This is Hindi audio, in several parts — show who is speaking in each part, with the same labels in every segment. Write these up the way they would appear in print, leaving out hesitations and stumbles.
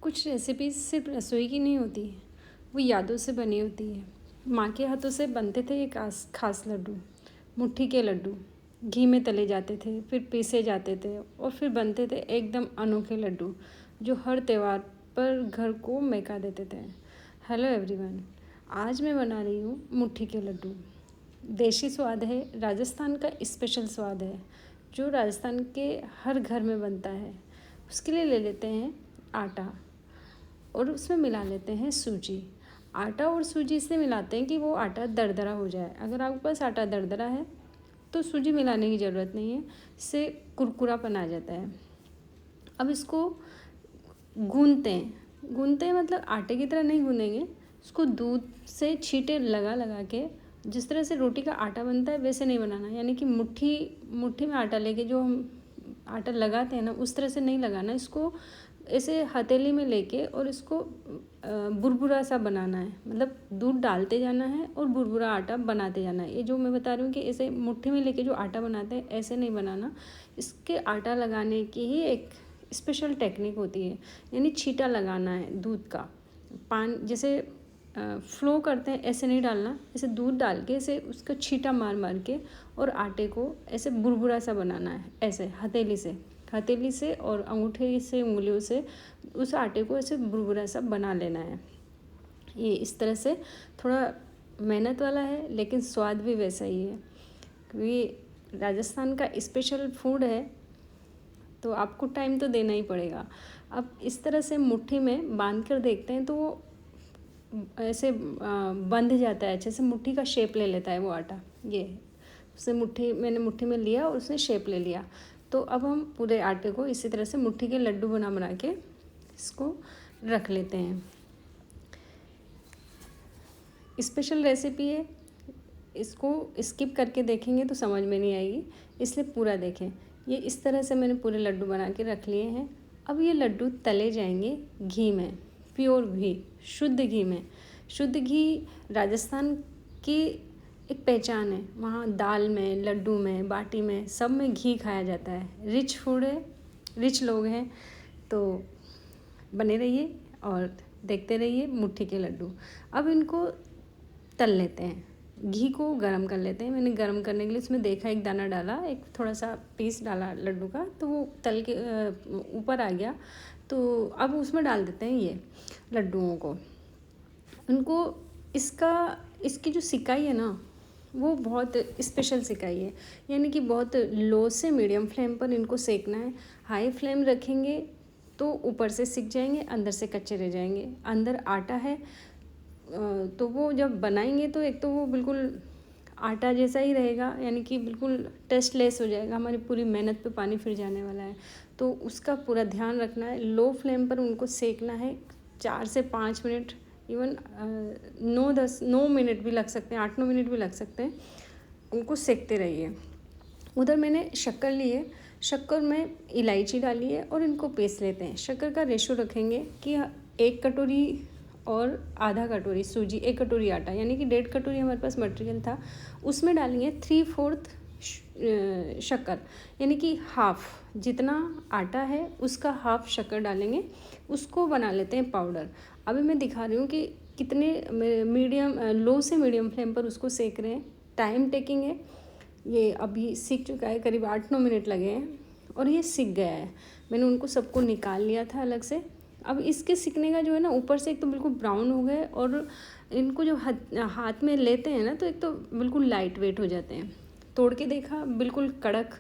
Speaker 1: कुछ रेसिपीज सिर्फ रसोई की नहीं होती है, वो यादों से बनी होती है। माँ के हाथों से बनते थे एक खास लड्डू, मुट्ठी के लड्डू। घी में तले जाते थे, फिर पीसे जाते थे और फिर बनते थे एकदम अनोखे लड्डू जो हर त्योहार पर घर को महका देते थे। हेलो एवरीवन, आज मैं बना रही हूँ मुट्ठी के लड्डू। देसी स्वाद है, राजस्थान का स्पेशल स्वाद है जो राजस्थान के हर घर में बनता है। उसके लिए ले लेते हैं आटा और उसमें मिला लेते हैं सूजी। आटा और सूजी इसलिए मिलाते हैं कि वो आटा दरदरा हो जाए। अगर आपके पास आटा दरदरा है तो सूजी मिलाने की ज़रूरत नहीं है, इससे कुरकुरापन आ जाता है। अब इसको गूंदते हैं मतलब आटे की तरह नहीं गूंदेंगे, इसको दूध से छींटे लगा लगा के जिस तरह से रोटी का आटा बनता है वैसे नहीं बनाना। यानी कि मुट्ठी में आटा लेके जो हम आटा लगाते हैं ना, उस तरह से नहीं लगाना। इसको ऐसे हथेली में लेके और इसको बुरबुरा सा बनाना है। मतलब दूध डालते जाना है और बुरबुरा आटा बनाते जाना है। ये जो मैं बता रही हूँ कि ऐसे मुट्ठी में लेके जो आटा बनाते हैं ऐसे नहीं बनाना। इसके आटा लगाने की ही एक स्पेशल टेक्निक होती है। यानी छींटा लगाना है दूध का, पान जैसे फ्लो करते हैं ऐसे नहीं डालना। ऐसे दूध डाल के ऐसे उसका छींटा मार मार के और आटे को ऐसे बुरबुरा सा बनाना है। ऐसे हथेली से और अंगूठे से, उंगलियों से उस आटे को ऐसे बुरबुरा सा बना लेना है। ये इस तरह से थोड़ा मेहनत वाला है लेकिन स्वाद भी वैसा ही है, क्योंकि राजस्थान का स्पेशल फूड है तो आपको टाइम तो देना ही पड़ेगा। अब इस तरह से मुट्ठी में बांध कर देखते हैं तो वो ऐसे बंध जाता है, अच्छे से मुट्ठी का शेप ले लेता है वो आटा। ये उसे मैंने मुट्ठी में लिया और उसने शेप ले लिया। तो अब हम पूरे आटे को इसी तरह से मुट्ठी के लड्डू बना बना के इसको रख लेते हैं। स्पेशल रेसिपी है, इसको स्किप करके देखेंगे तो समझ में नहीं आएगी, इसलिए पूरा देखें। ये इस तरह से मैंने पूरे लड्डू बना के रख लिए हैं। अब ये लड्डू तले जाएंगे घी में, प्योर घी, शुद्ध घी में। शुद्ध घी राजस्थान की एक पहचान है। वहाँ दाल में, लड्डू में, बाटी में, सब में घी खाया जाता है। रिच फूड है, रिच लोग हैं। तो बने रहिए और देखते रहिए मुट्ठी के लड्डू। अब इनको तल लेते हैं, घी को गरम कर लेते हैं। मैंने गरम करने के लिए इसमें देखा एक दाना डाला, एक थोड़ा सा पीस डाला लड्डू का, तो वो तल के ऊपर आ गया। तो अब उसमें डाल देते हैं ये लड्डुओं को। उनको इसकी जो सिकाई है ना, वो बहुत स्पेशल सिकाई है। यानी कि बहुत लो से मीडियम फ्लेम पर इनको सेकना है। हाई फ्लेम रखेंगे तो ऊपर से सिक जाएंगे, अंदर से कच्चे रह जाएंगे। अंदर आटा है तो वो जब बनाएंगे तो एक तो वो बिल्कुल आटा जैसा ही रहेगा, यानी कि बिल्कुल टेस्टलेस हो जाएगा। हमारी पूरी मेहनत पे पानी फिर जाने वाला है, तो उसका पूरा ध्यान रखना है। लो फ्लेम पर उनको सेकना है 4 से 5 मिनट, इवन 9 मिनट भी लग सकते हैं, 8-9 मिनट भी लग सकते हैं। उनको सेकते रहिए। उधर मैंने शक्कर ली है, शक्कर में इलायची डाली है और इनको पीस लेते हैं। शक्कर का रेशो रखेंगे कि 1 कटोरी और आधा कटोरी सूजी, 1 कटोरी आटा, यानी कि 1.5 कटोरी हमारे पास मटेरियल था। उसमें डालेंगे 3/4 शक्कर, यानी कि हाफ, जितना आटा है उसका हाफ शक्कर डालेंगे। उसको बना लेते हैं पाउडर। अभी मैं दिखा रही हूँ कि कितने लो से मीडियम फ्लेम पर उसको सेक रहे हैं। टाइम टेकिंग है। ये अभी सीख चुका है, करीब 8-9 मिनट लगे हैं और ये सीख गया है। मैंने उनको सबको निकाल लिया था अलग से। अब इसके सिकने का जो है ना, ऊपर से एक तो बिल्कुल ब्राउन हो गए और इनको जो हाथ में लेते हैं ना तो एक तो बिल्कुल लाइट वेट हो जाते हैं। तोड़ के देखा, बिल्कुल कड़क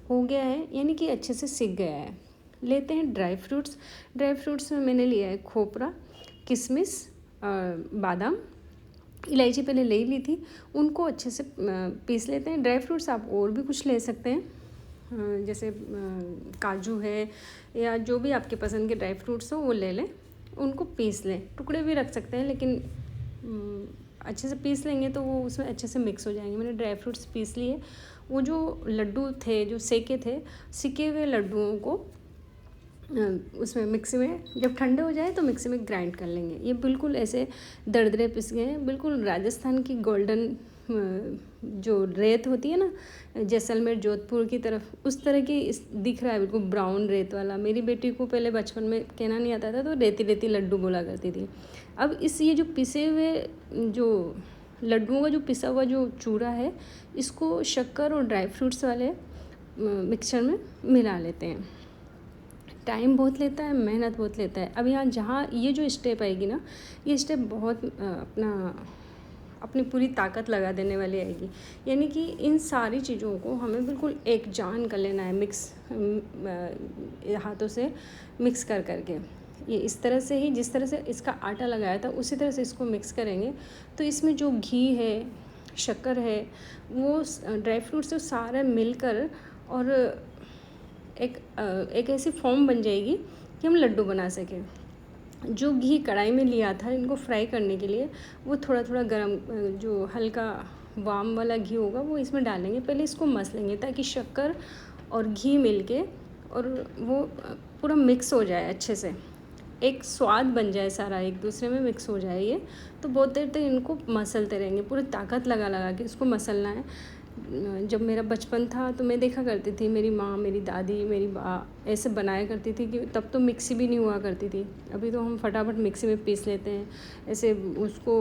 Speaker 1: हो गया है, यानी कि अच्छे से सिक गया है। लेते हैं ड्राई फ्रूट्स में मैंने लिया है खोपरा, किशमिश, बादाम, इलायची पहले ले ली थी। उनको अच्छे से पीस लेते हैं। ड्राई फ्रूट्स आप और भी कुछ ले सकते हैं, जैसे काजू है या जो भी आपके पसंद के ड्राई फ्रूट्स हो वो ले लें। उनको पीस लें, टुकड़े भी रख सकते हैं लेकिन अच्छे से पीस लेंगे तो वो उसमें अच्छे से मिक्स हो जाएंगे। मैंने ड्राई फ्रूट्स पीस लिए। वो जो लड्डू थे जो सिके हुए लड्डुओं को उसमें मिक्सी में, जब ठंडे हो जाए तो मिक्सी में ग्राइंड कर लेंगे। ये बिल्कुल ऐसे दरदरे पिस गए हैं, बिल्कुल राजस्थान की गोल्डन जो रेत होती है ना जैसलमेर जोधपुर की तरफ, उस तरह की दिख रहा है, बिल्कुल ब्राउन रेत वाला। मेरी बेटी को पहले बचपन में कहना नहीं आता था तो रेती रेती लड्डू बोला करती थी। अब ये जो पिसे हुए जो लड्डुओं का जो पिसा हुआ जो चूरा है, इसको शक्कर और ड्राई फ्रूट्स वाले मिक्सचर में मिला लेते हैं। टाइम बहुत लेता है, मेहनत बहुत लेता है। अब यहाँ जहाँ ये जो स्टेप आएगी ना, ये स्टेप बहुत अपनी पूरी ताकत लगा देने वाली आएगी। यानी कि इन सारी चीज़ों को हमें बिल्कुल एक जान कर लेना है, मिक्स हाथों से मिक्स कर करके। ये इस तरह से ही, जिस तरह से इसका आटा लगाया था उसी तरह से इसको मिक्स करेंगे। तो इसमें जो घी है, शक्कर है, वो ड्राई फ्रूट्स से सारा मिलकर और एक ऐसी फॉर्म बन जाएगी कि हम लड्डू बना सकें। जो घी कढ़ाई में लिया था इनको फ्राई करने के लिए, वो थोड़ा थोड़ा गरम, जो हल्का वाम वाला घी होगा वो इसमें डालेंगे। पहले इसको मस लेंगे ताकि शक्कर और घी मिलके और वो पूरा मिक्स हो जाए, अच्छे से एक स्वाद बन जाए, सारा एक दूसरे में मिक्स हो जाए ये। तो बहुत देर तक इनको मसलते रहेंगे, पूरी ताकत लगा लगा के इसको मसलना है। जब मेरा बचपन था तो मैं देखा करती थी मेरी माँ, मेरी दादी, मेरी बा ऐसे बनाया करती थी कि तब तो मिक्सी भी नहीं हुआ करती थी। अभी तो हम फटाफट मिक्सी में पीस लेते हैं। ऐसे उसको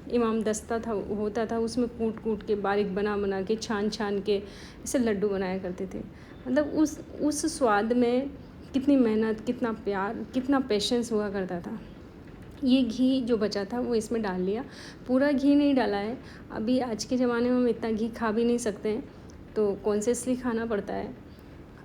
Speaker 1: इमाम दस्ता था, होता था, उसमें कूट कूट के बारीक बना के छान छान के ऐसे लड्डू बनाया करते थे। मतलब उस स्वाद में कितनी मेहनत, कितना प्यार, कितना पेशेंस हुआ करता था। ये घी जो बचा था वो इसमें डाल लिया। पूरा घी नहीं डाला है, अभी आज के ज़माने में हम इतना घी खा भी नहीं सकते हैं, तो कॉन्शियसली खाना पड़ता है।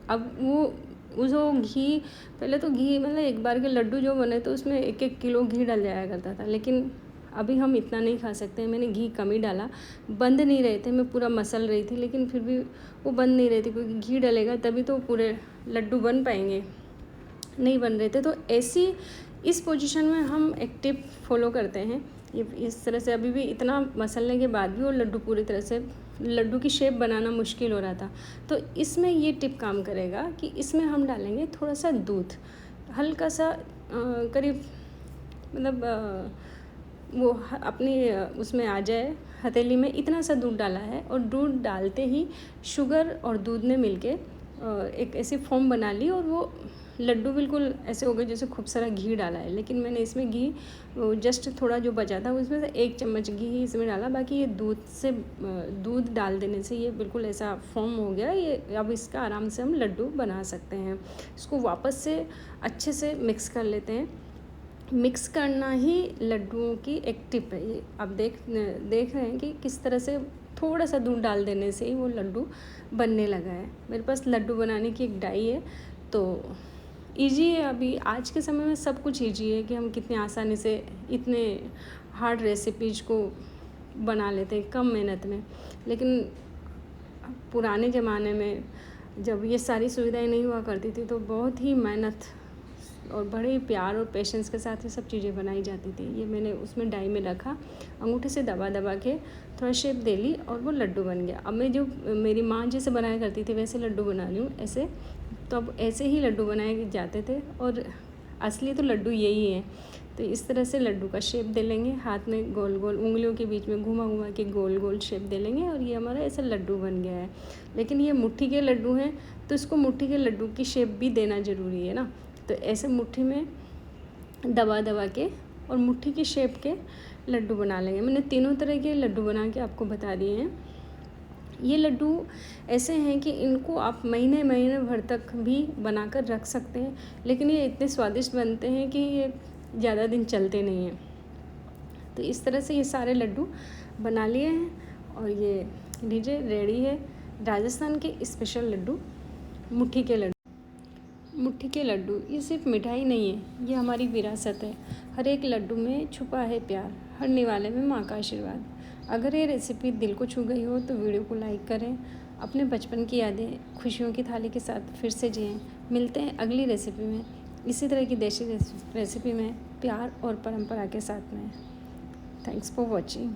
Speaker 1: अब वो जो घी, पहले तो घी मतलब एक बार के लड्डू जो बने तो उसमें 1-1 किलो घी डल जाया करता था, लेकिन अभी हम इतना नहीं खा सकते हैं। मैंने घी कम ही डाला, बंद नहीं रहे थे, मैं पूरा मसल रही थी लेकिन फिर भी वो बंद नहीं रहे थे, क्योंकि घी डलेगा तभी तो पूरे लड्डू बन पाएंगे, नहीं बन रहे थे। तो ऐसी इस पोजीशन में हम एक टिप फॉलो करते हैं। ये इस तरह से अभी भी इतना मसलने के बाद भी वो लड्डू पूरी तरह से, लड्डू की शेप बनाना मुश्किल हो रहा था। तो इसमें ये टिप काम करेगा कि इसमें हम डालेंगे थोड़ा सा दूध, हल्का सा करीब मतलब वो अपनी उसमें आ जाए हथेली में, इतना सा दूध डाला है। और दूध डालते ही शुगर और दूध ने मिलके एक ऐसी फॉर्म बना ली और वो लड्डू बिल्कुल ऐसे हो गए जैसे खूब सारा घी डाला है। लेकिन मैंने इसमें घी जस्ट थोड़ा जो बचा था उसमें से 1 चम्मच घी ही इसमें डाला, बाकी ये दूध डाल देने से ये बिल्कुल ऐसा फॉर्म हो गया। ये अब इसका आराम से हम लड्डू बना सकते हैं। इसको वापस से अच्छे से मिक्स कर लेते हैं। मिक्स करना ही लड्डुओं की एक टिप है। ये आप देख रहे हैं कि किस तरह से थोड़ा सा दूध डाल देने से ही वो लड्डू बनने लगा है। मेरे पास लड्डू बनाने की एक डाई है, तो ईजी है। अभी आज के समय में सब कुछ ईजी है कि हम कितनी आसानी से इतने हार्ड रेसिपीज़ को बना लेते हैं कम मेहनत में। लेकिन पुराने ज़माने में जब ये सारी सुविधाएं नहीं हुआ करती थी तो बहुत ही मेहनत और बड़े ही प्यार और पेशेंस के साथ ये सब चीज़ें बनाई जाती थी। ये मैंने उसमें डाई में रखा, अंगूठे से दबा दबा के थोड़ा शेप दे ली और वो लड्डू बन गया। अब मैं जो मेरी माँ जैसे बनाया करती थी वैसे लड्डू बना रही हूँ ऐसे। तो अब ऐसे ही लड्डू बनाए जाते थे और असली तो लड्डू यही है। तो इस तरह से लड्डू का शेप दे लेंगे, हाथ में गोल गोल उंगलियों के बीच में घुमा घुमा के गोल गोल शेप दे लेंगे और ये हमारा ऐसा लड्डू बन गया है। लेकिन ये मुट्ठी के लड्डू हैं तो इसको मुट्ठी के लड्डू की शेप भी देना ज़रूरी है ना। तो ऐसे मुट्ठी में दबा दबा के और मुट्ठी की शेप के लड्डू बना लेंगे। मैंने तीनों तरह के लड्डू बना के आपको बता दिए हैं। ये लड्डू ऐसे हैं कि इनको आप महीने महीने भर तक भी बनाकर रख सकते हैं, लेकिन ये इतने स्वादिष्ट बनते हैं कि ये ज़्यादा दिन चलते नहीं हैं। तो इस तरह से ये सारे लड्डू बना लिए हैं और ये लीजिए रेडी है। राजस्थान के स्पेशल लड्डू, मुट्ठी के लड्डू। मुट्ठी के लड्डू ये सिर्फ मिठाई नहीं है, ये हमारी विरासत है। हर एक लड्डू में छुपा है प्यार, हर निवाले में माँ का आशीर्वाद। अगर ये रेसिपी दिल को छू गई हो तो वीडियो को लाइक करें। अपने बचपन की यादें खुशियों की थाली के साथ फिर से जिएं। मिलते हैं अगली रेसिपी में, इसी तरह की देसी रेसिपी में, प्यार और परंपरा के साथ में। Thanks for watching.